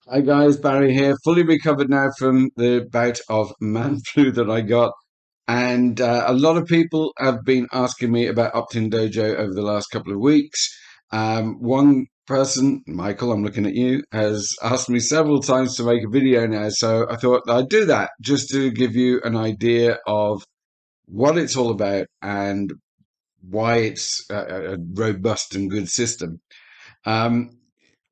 Hi guys, Barry here, fully recovered now from the bout of man flu that I got. And a lot of people have been asking me about Optin Dojo over the last couple of weeks. One person, Michael, I'm looking at you, has asked me several times to make a video now. So I thought I'd do that just to give you an idea of what it's all about and why it's a robust and good system. Um,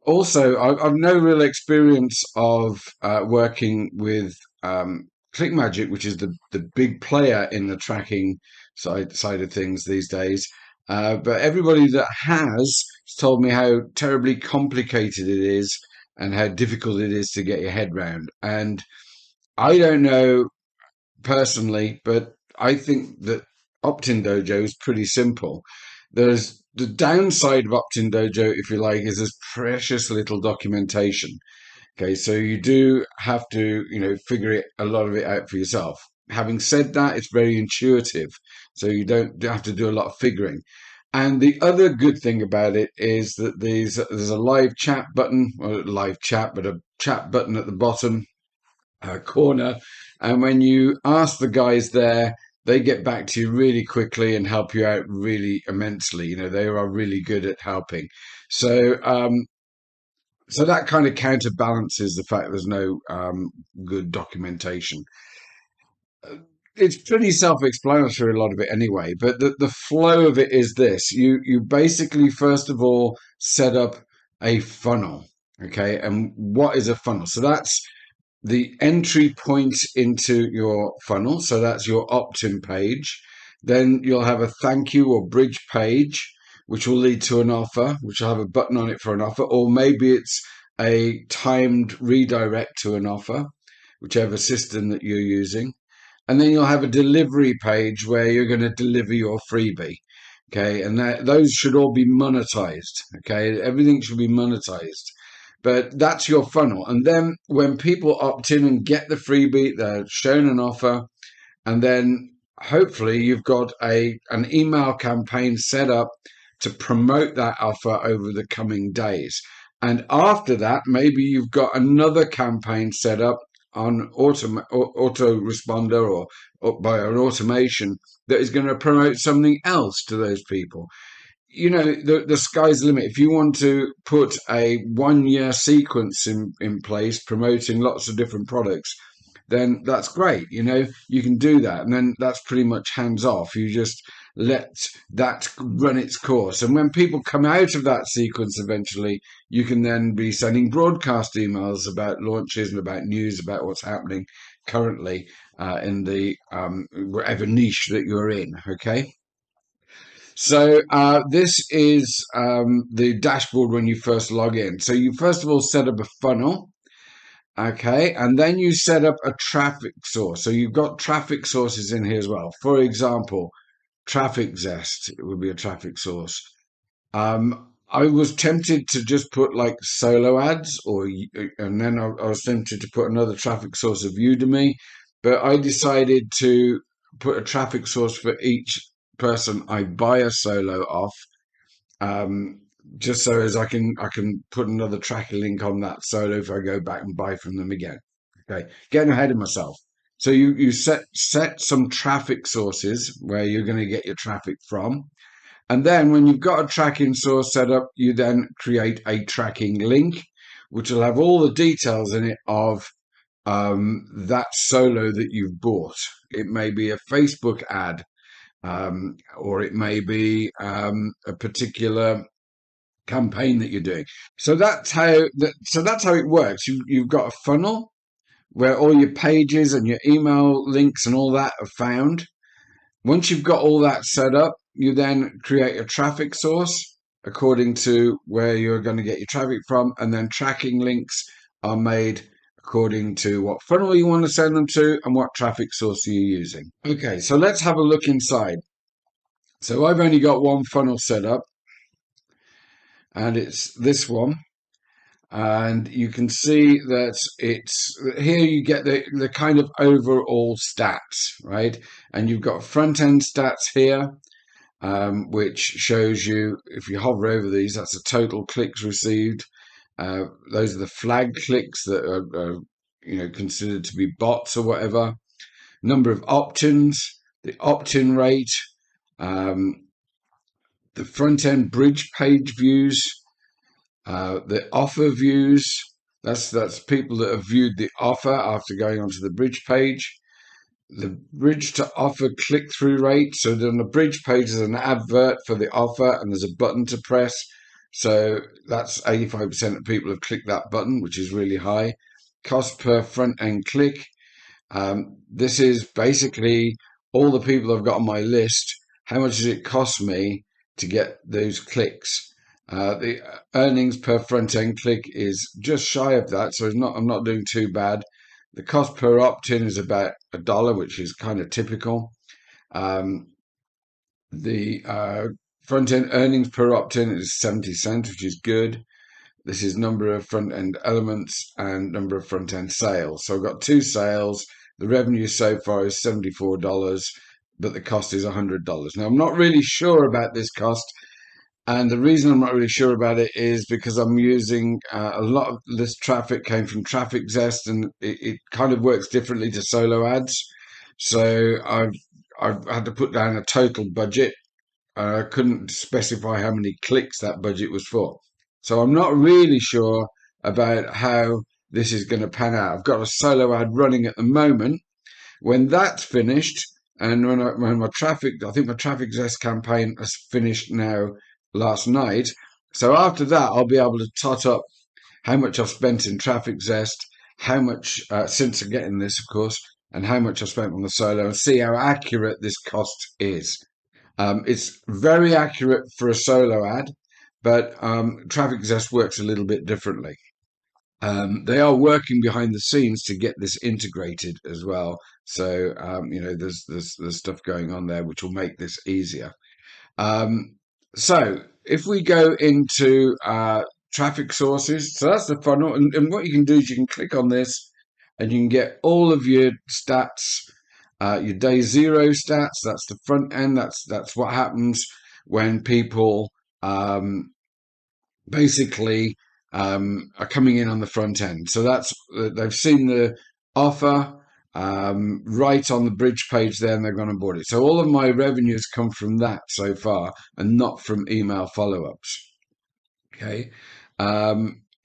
Also, I've no real experience of working with ClickMagic, which is the big player in the tracking side of things these days. But everybody that has told me how terribly complicated it is and how difficult it is to get your head round. And I don't know personally, but I think that Optin Dojo is pretty simple. There's the downside of Optin Dojo, if you like, is there's precious little documentation. Okay, so you do have to, figure a lot of it out for yourself. Having said that, it's very intuitive, so you don't have to do a lot of figuring. And the other good thing about it is that there's a live chat button, or live chat, but a chat button at the bottom corner. And when you ask the guys there, they get back to you really quickly and help you out really immensely. They are really good at helping. So that kind of counterbalances the fact there's no good documentation. It's pretty self-explanatory, a lot of it anyway, but the flow of it is this. You basically, first of all, set up a funnel. Okay, and what is a funnel? So that's the entry point into your funnel. So that's your opt-in page. Then you'll have a thank you or bridge page, which will lead to an offer, which will have a button on it for an offer, or maybe it's a timed redirect to an offer, whichever system that you're using. And then you'll have a delivery page where you're going to deliver your freebie. Okay, and those should all be monetized. Okay, everything should be monetized. But that's your funnel. And then when people opt in and get the freebie, they're shown an offer, and then hopefully you've got an email campaign set up to promote that offer over the coming days. And after that, maybe you've got another campaign set up on autoresponder or by an automation that is going to promote something else to those people. The sky's the limit. If you want to put a 1 year sequence in place promoting lots of different products, then that's great. You can do that. And then that's pretty much hands off. You just let that run its course. And when people come out of that sequence eventually, you can then be sending broadcast emails about launches and about news about what's happening currently in the whatever niche that you're in. Okay. So this is the dashboard when you first log in. So you first of all set up a funnel, okay, and then you set up a traffic source. So you've got traffic sources in here as well. For example, TrafficZest would be a traffic source. I was tempted to just put like solo ads, and then I was tempted to put another traffic source of Udimi, but I decided to put a traffic source for each person I buy a solo off, um, just so as I can put another tracking link on that solo if I go back and buy from them again. Okay, getting ahead of myself. So you set some traffic sources where you're going to get your traffic from, and then when you've got a tracking source set up, you then create a tracking link, which will have all the details in it of that solo that you've bought. It may be a Facebook ad, or it may be a particular campaign that you're doing. So that's how it works. You've got a funnel where all your pages and your email links and all that are found. Once you've got all that set up, you then create a traffic source according to where you're going to get your traffic from, and then tracking links are made according to what funnel you want to send them to and what traffic source you're using. Okay, so let's have a look inside. So I've only got one funnel set up, and it's this one. And you can see that it's here you get the kind of overall stats, right? And you've got front end stats here, which shows you, if you hover over these, that's the total clicks received. Those are the flag clicks that are considered to be bots or whatever. Number of opt-ins, the opt-in rate, um, the front end bridge page views, the offer views. That's people that have viewed the offer after going onto the bridge page. The bridge to offer click through rate. So on the bridge page, there's an advert for the offer and there's a button to press. So that's 85% of people have clicked that button, which is really high. Cost per front end click. This is basically all the people I've got on my list. How much does it cost me to get those clicks? The earnings per front end click is just shy of that, so I'm not doing too bad. The cost per opt-in is about $1, which is kind of typical. The front end earnings per opt-in is 70 cents, which is good. This is number of front end elements and number of front end sales. So I've got 2 sales. The revenue so far is $74, but the cost is $100. Now, I'm not really sure about this cost. And the reason I'm not really sure about it is because I'm using a lot of this traffic came from TrafficZest, and it kind of works differently to solo ads. So I've had to put down a total budget. I couldn't specify how many clicks that budget was for. So I'm not really sure about how this is going to pan out. I've got a solo ad running at the moment. When that's finished, and when my I think my TrafficZest campaign has finished now last night. So after that, I'll be able to tot up how much I've spent in TrafficZest, how much since getting this, of course, and how much I spent on the solo, and see how accurate this cost is. It's very accurate for a solo ad, but TrafficZest works a little bit differently. They are working behind the scenes to get this integrated as well. So there's stuff going on there which will make this easier. So if we go into traffic sources, so that's the funnel, and what you can do is you can click on this, and you can get all of your stats, your day zero stats. That's the front end. That's what happens when people basically are coming in on the front end. So that's they've seen the offer right on the bridge page there, and they're going to board it. So all of my revenues come from that so far, and not from email follow-ups. Okay.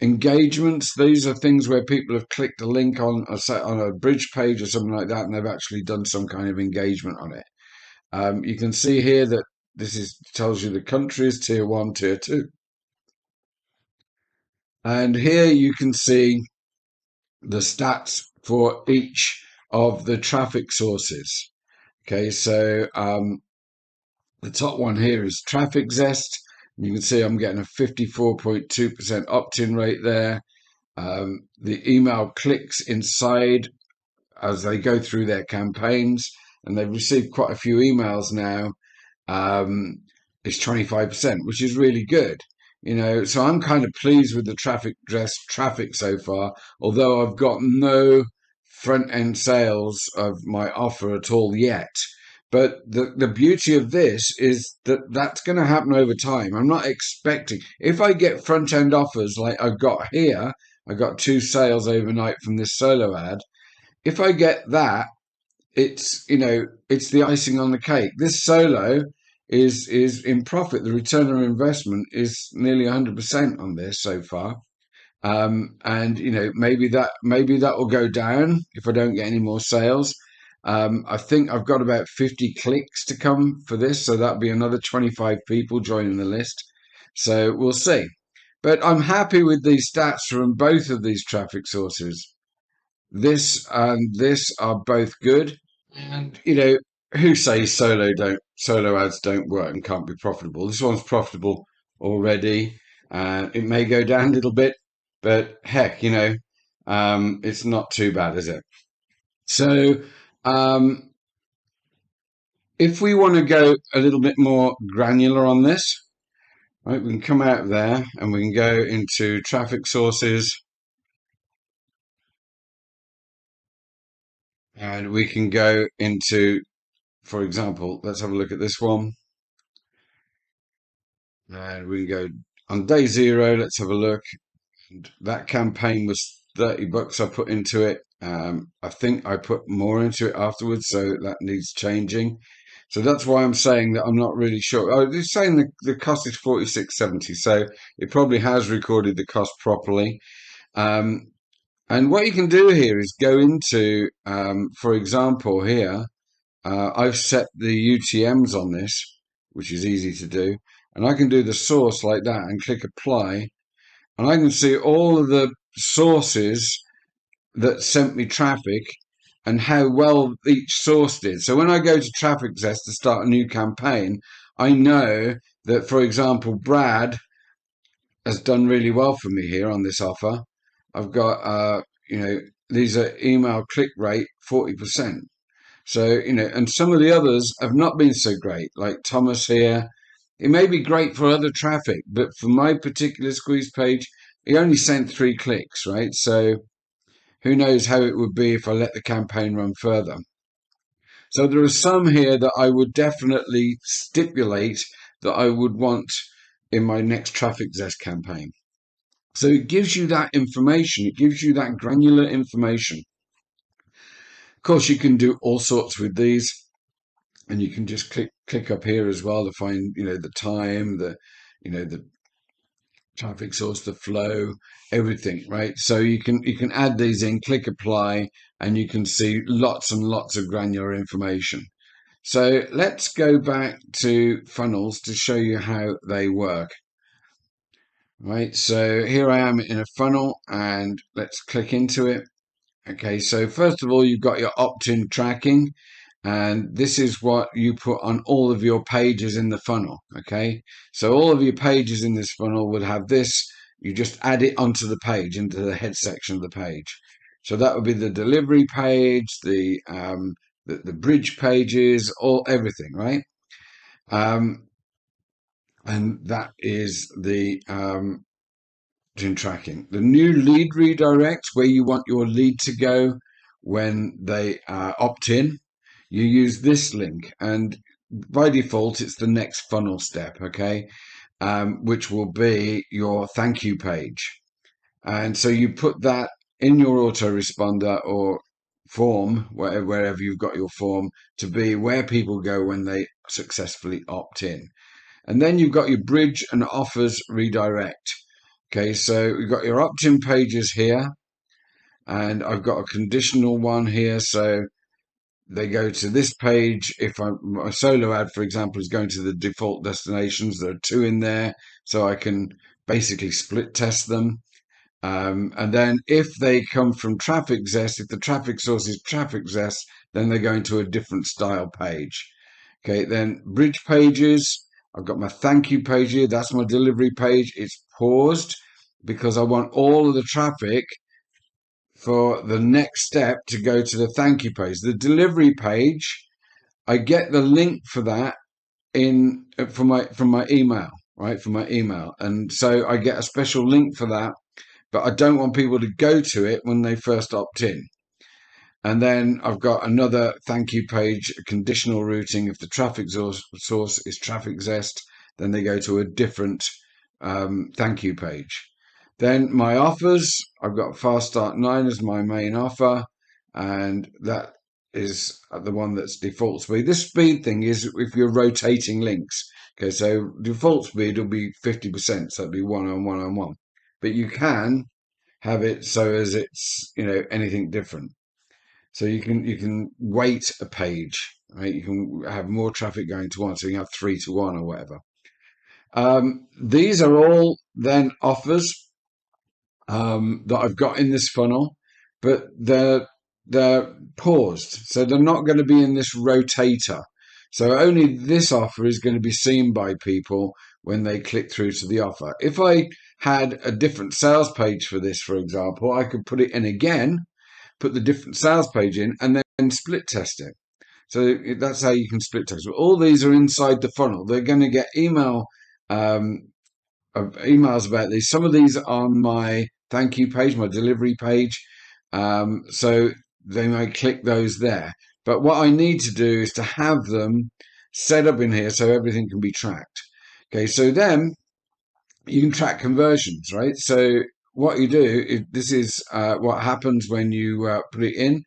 Engagements, these are things where people have clicked a link on a bridge page or something like that, and they've actually done some kind of engagement on it. You can see here that tells you the countries, tier 1, tier 2. And here you can see the stats for each of the traffic sources. Okay, so the top one here is TrafficZest. You can see I'm getting a 54.2% opt-in rate there. The email clicks inside as they go through their campaigns, and they've received quite a few emails now. It's 25%, which is really good. So I'm kind of pleased with the TrafficZest traffic so far, although I've got no front end sales of my offer at all yet. But the beauty of this is that that's going to happen over time. I'm not expecting, if I get front end offers like I got here, I got 2 sales overnight from this solo ad. If I get that, it's the icing on the cake. This solo is in profit. The return on investment is nearly 100% on this so far. And maybe that will go down if I don't get any more sales. I think I've got about 50 clicks to come for this, so that'll be another 25 people joining the list. So we'll see. But I'm happy with these stats from both of these traffic sources. This and this are both good. And who says solo ads don't work and can't be profitable? This one's profitable already. It may go down a little bit, but heck, it's not too bad, is it? So if we want to go a little bit more granular on this, right, we can come out of there and we can go into traffic sources, and we can go into, for example, let's have a look at this one. And we can go on day 0, let's have a look. that campaign was $30 I put into it. I think I put more into it afterwards, so that needs changing. So that's why I'm saying that I'm not really sure. Oh, it's saying the cost is 46.70, so it probably has recorded the cost properly. Um, and what you can do here is go into, for example, here, I've set the UTMs on this, which is easy to do. And I can do the source like that and click apply. And I can see all of the sources that sent me traffic and how well each source did. So when I go to TrafficZest to start a new campaign, I know that, for example, Brad has done really well for me here on this offer. I've got, these are email click rate 40%. So, and some of the others have not been so great, like Thomas here. It may be great for other traffic, but for my particular squeeze page, he only sent 3 clicks, right? So who knows how it would be if I let the campaign run further. So there are some here that I would definitely stipulate that I would want in my next TrafficZest campaign. So it gives you that information. It gives you that granular information. Of course, you can do all sorts with these, and you can just click up here as well to find, the time, the traffic source, the flow, everything, right? So you can add these in, click apply, and you can see lots and lots of granular information. So let's go back to funnels to show you how they work. Right, so here I am in a funnel, and let's click into it. Okay, so first of all, you've got your opt-in tracking, and this is what you put on all of your pages in the funnel. Okay, so all of your pages in this funnel would have this. You just add it onto the page, into the head section of the page. So that would be the delivery page, the bridge pages, everything, right? And that is the in tracking. The new lead redirect, where you want your lead to go when they opt in, you use this link, and by default it's the next funnel step, okay, which will be your thank you page. And so you put that in your autoresponder or form, wherever you've got your form, to be where people go when they successfully opt in. And then you've got your bridge and offers redirect. Okay, so we've got your opt-in pages here, and I've got a conditional one here. So they go to this page. If my solo ad, for example, is going to the default destinations, there are 2 in there, so I can basically split test them. And then if they come from TrafficZest, if the traffic source is TrafficZest, then they're going to a different style page. Okay, then bridge pages. I've got my thank you page here. That's my delivery page. It's paused because I want all of the traffic for the next step to go to the thank you page. The delivery page, I get the link for that from my email, right? From my email. And so I get a special link for that, but I don't want people to go to it when they first opt in. And then I've got another thank you page, conditional routing. If the traffic source is TrafficZest, then they go to a different thank you page. Then my offers, I've got Fast Start 9 as my main offer, and that is the one that's default speed. This speed thing is if you're rotating links. Okay, so default speed will be 50%, so it'll be one on one on one. But you can have it so as it's anything different. So you can weight a page, right? You can have more traffic going to one, so you can have 3 to 1 or whatever. These are all then offers that I've got in this funnel, but they're paused, so they're not going to be in this rotator. So only this offer is going to be seen by people when they click through to the offer. If I had a different sales page for this, for example, I could put it in again, put the different sales page in, and then split test it. So that's how you can split test. But all these are inside the funnel. They're going to get emails about these. Some of these are on my thank you page, my delivery page. So they may click those there. But what I need to do is to have them set up in here so everything can be tracked. Okay, so then you can track conversions, right? So what you do is this is what happens when you put it in.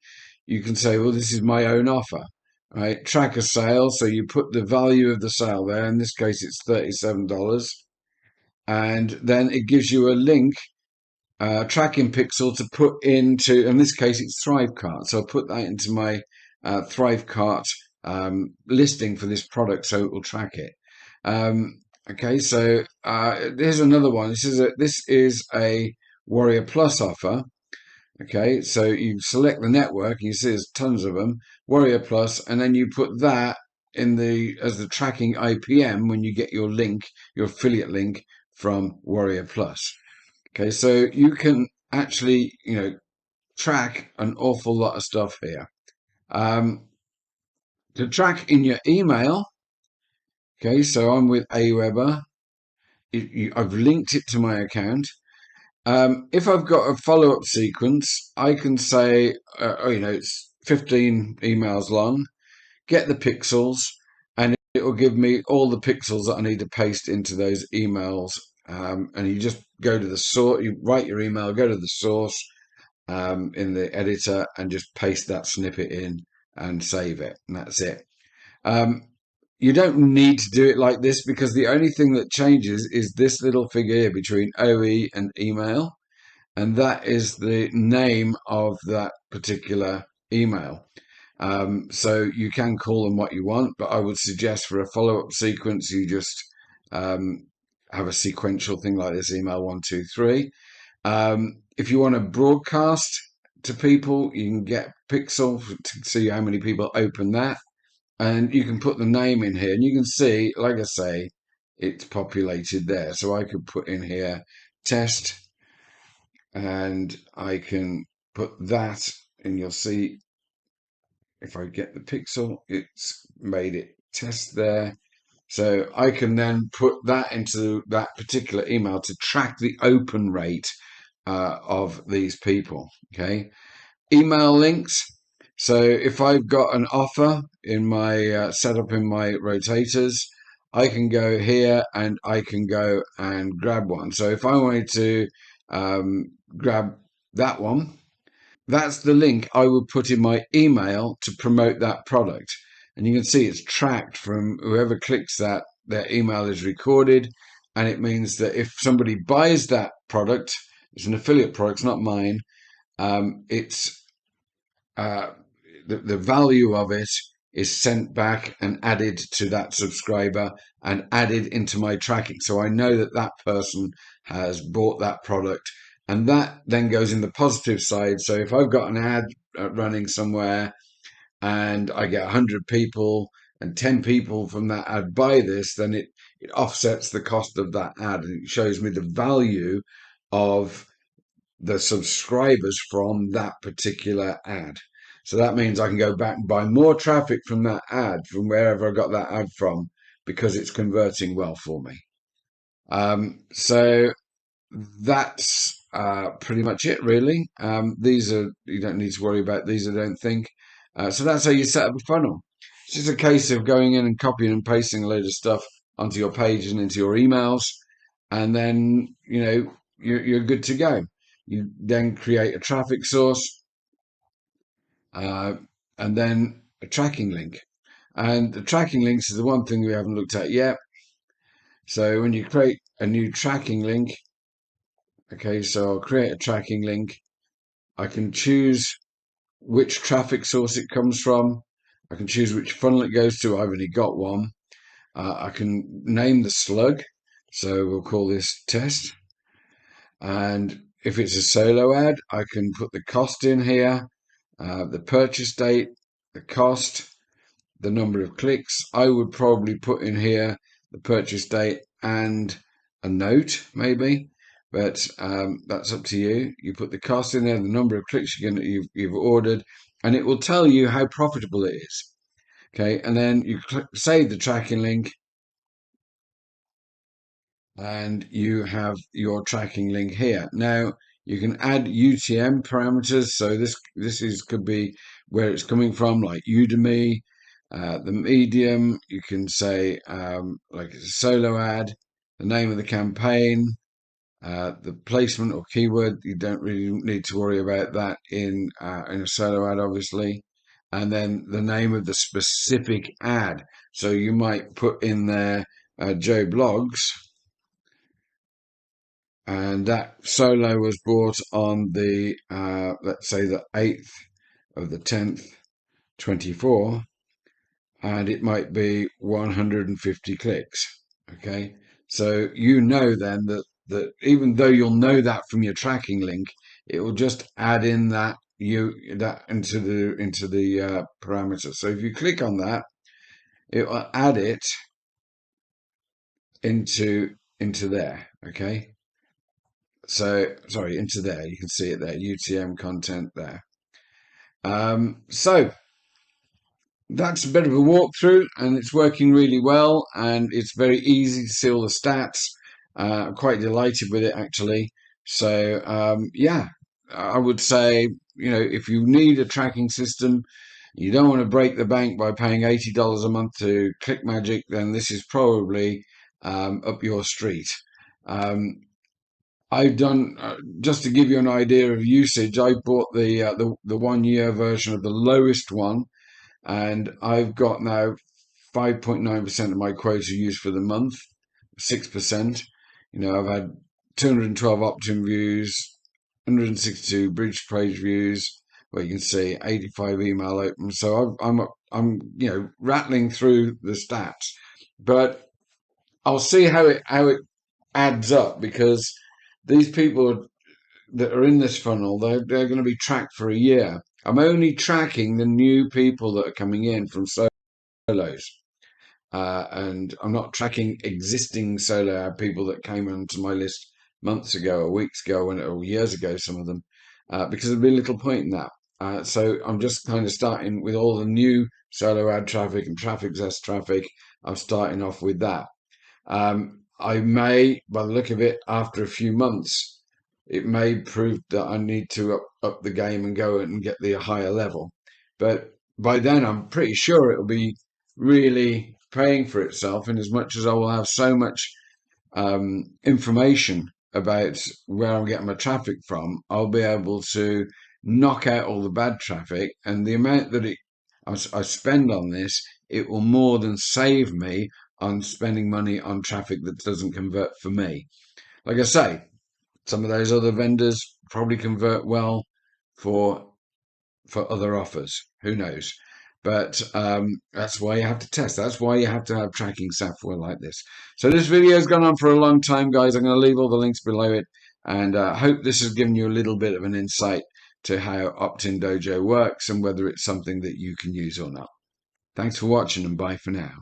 You can say, well, this is my own offer, right? Track a sale. So you put the value of the sale there. In this case, it's $37. And then it gives you a link, tracking pixel to put into, in this case, it's Thrivecart. So I'll put that into my Thrivecart listing for this product so it will track it. Okay, so here's another one. This is a Warrior Plus offer. Okay, so you select the network, and you see there's tons of them, Warrior Plus, and then you put that in the as the tracking IPM when you get your link, your affiliate link from Warrior Plus. Okay, so you can actually, track an awful lot of stuff here. To track in your email, okay, so I'm with Aweber. I've linked it to my account. If I've got a follow-up sequence, I can say, it's 15 emails long, get the pixels, and it will give me all the pixels that I need to paste into those emails. And you just go to the source, you write your email, go to the source in the editor, and just paste that snippet in and save it. And that's it. Um, you don't need to do it like this because the only thing that changes is this little figure here between OE and email, and that is the name of that particular email. So you can call them what you want, but I would suggest for a follow-up sequence, you just have a sequential thing like this, email 123. If you want to broadcast to people, you can get Pixel to see how many people open that. And you can put the name in here, and you can see, like I say, it's populated there. So I could put in here test, and I can put that, and you'll see if I get the pixel, it's made it test there. So I can then put that into that particular email to track the open rate of these people. Okay. Email links. So if I've got an offer in my setup in my rotators, I can go here and I can go and grab one. So if I wanted to grab that one, that's the link I would put in my email to promote that product. And you can see it's tracked from whoever clicks that, their email is recorded. And it means that if somebody buys that product, it's an affiliate product, it's not mine. It's uh, the value of it is sent back and added to that subscriber and added into my tracking. So I know that that person has bought that product, and that then goes in the positive side. So if I've got an ad running somewhere and I get 100 people and 10 people from that ad buy this, then it offsets the cost of that ad, and it shows me the value of the subscribers from that particular ad. So that means I can go back and buy more traffic from that ad, from wherever I got that ad from, because it's converting well for me. So that's pretty much it, really. These are, you don't need to worry about these, I don't think. So that's how you set up a funnel. It's just a case of going in and copying and pasting a load of stuff onto your page and into your emails, and then you're good to go. You then create a traffic source, uh, and then a tracking link. And the tracking links is the one thing we haven't looked at yet. So when you create a new tracking link, okay, so I'll create a tracking link. I can choose which traffic source it comes from. I can choose which funnel it goes to. I've only got one. I can name the slug. So we'll call this test. And if it's a solo ad, I can put the cost in here, the purchase date, the cost, the number of clicks. I would probably put in here the purchase date and a note, maybe, but that's up to you. You put the cost in there, the number of clicks you've ordered, and it will tell you how profitable it is. Okay, and then you save the tracking link, and you have your tracking link here. Now you can add UTM parameters. So this could be where it's coming from, like Udimi, the medium. You can say like it's a solo ad, the name of the campaign, The placement or keyword, you don't really need to worry about that in a solo ad, obviously. And then the name of the specific ad. So you might put in there Joe Blogs, and that solo was bought on the let's say the 8th of the 10th, 24, and it might be 150 clicks. Okay, so you know then that even though you'll know that from your tracking link, it will just add in that into the parameter. So if you click on that, it will add it into there. Okay, so sorry, into there. You can see it there. UTM content there. So that's a bit of a walkthrough, and it's working really well, and it's very easy to see all the stats. I'm quite delighted with it, actually. So yeah, I would say, if you need a tracking system, you don't want to break the bank by paying $80 a month to ClickMagick, then this is probably up your street. I've done just to give you an idea of usage. I bought the 1 year version of the lowest one, and I've got now 5.9% of my quota used for the month, 6%. I've had 212 opt-in views, 162 bridge page views, where you can see 85 email opens. So I'm rattling through the stats, but I'll see how it adds up, because these people that are in this funnel, they're going to be tracked for a year. I'm only tracking the new people that are coming in from solos. And I'm not tracking existing solo ad people that came onto my list months ago or weeks ago or years ago, some of them, because there'd be little point in that. So I'm just kind of starting with all the new solo ad traffic and TrafficZest traffic. I'm starting off with that. I may, by the look of it, after a few months, it may prove that I need to up the game and go and get the higher level. But by then, I'm pretty sure it'll be really paying for itself, in as much as I will have so much information about where I'm getting my traffic from. I'll be able to knock out all the bad traffic, and the amount that I spend on this, it will more than save me on spending money on traffic that doesn't convert for me. Like I say, some of those other vendors probably convert well for other offers. Who knows? But that's why you have to test. That's why you have to have tracking software like this. So this video has gone on for a long time, guys. I'm going to leave all the links below it, and hope this has given you a little bit of an insight to how Optin Dojo works and whether it's something that you can use or not. Thanks for watching, and bye for now.